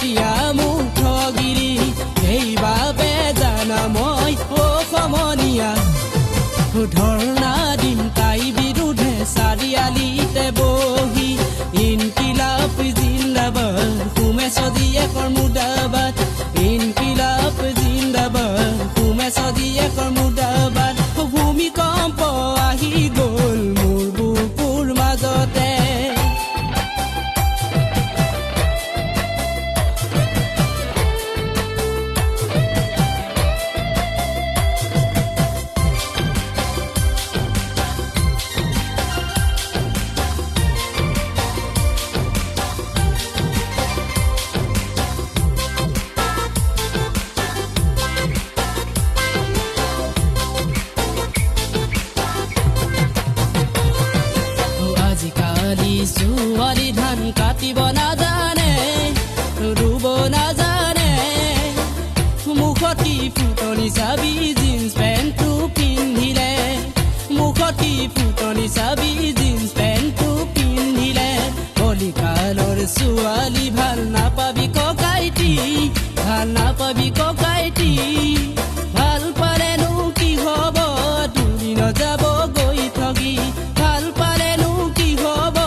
এতিয়া মোক ঠগিলি সেইবাবে জানা মই অসমীয়া ধৰ্ণা দিম তাই বিৰুদ্ধে চাৰিআলিতে বহি ইনকিলাব জিন্দাবাদ উমেশ জীয়েকৰ মুৰ্দাবাদ ইনকিলাব জিন্দাবাদ উমেশ জীয়েকৰ মুৰ্দাবাদ ভূমিকম্প আহি গ'ল মোৰ বুকুৰ মাজতে ছোৱালী ধান কাটিব নাজানে ৰুব নাজানে মুখতি ফুটনি চাবি জিন্স পেণ্টটো পিন্ধিলে মুখতি ফুটনি চাবি জিন্স পেণ্টটো পিন্ধিলে কলিকালৰ ছোৱালী ভাল নাপাবি ককাইটি ভাল নাপাবি ককাইটি ভাল পালেনো কি হ'ব দুদিন যাব গৈ ঠগি ভাল পালেনো কি হ'ব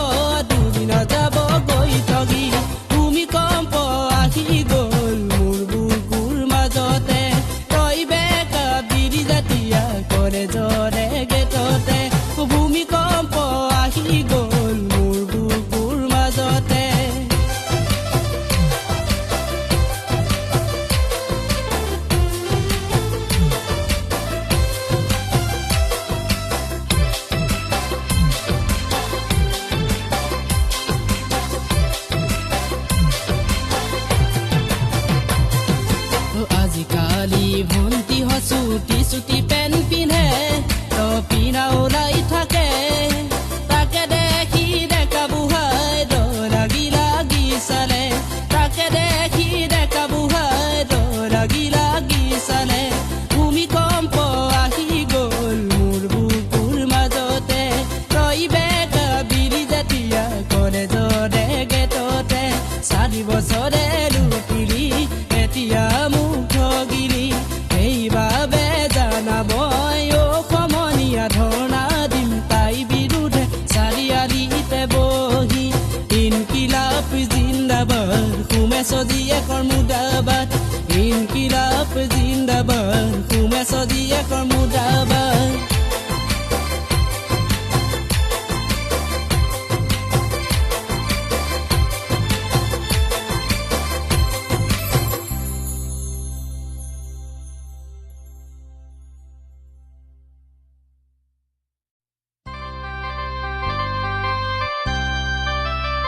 যাব গৈ ঠগি ভূমিকম্প আহি গ'ল মোৰ বুকুৰ মাজতে তই বেকা বিৰি জাতিয়া কৰে জৰে গেটতে ভূমিকম্প আহি গ'ল মোৰ বুকুৰ মাজতে আজিকালি ভণ্টি হচুটি চুটি পেণ্ট পিন্ধে পিনা ওলাই থাকে তাকে দেখি ডেকা বুঢ়াই লাগি লাগি চালে তাকে দেখি ডেকা বুঢ়াই লাগি চালে ভূমিকম্প আহি গ'ল মোৰ বুকুৰ মাজতে তই বেকা বিৰি জাতিয়া কৰে জৰে গেটতে 4 বছৰে লুটিলি এতিয়া মোক ঠগিলি সেইবাবে জানা মই অসমীয়া ধৰ্ণা দিম তাই বিৰুদ্ধে চাৰিআলিতে বহি ইনকিলাব জিন্দাবাদ উমেশ জীয়েকৰ মুৰ্দাবাদ ইনকিলাব জিন্দাবাদ উমেশ জীয়েকৰ মুৰ্দাবাদ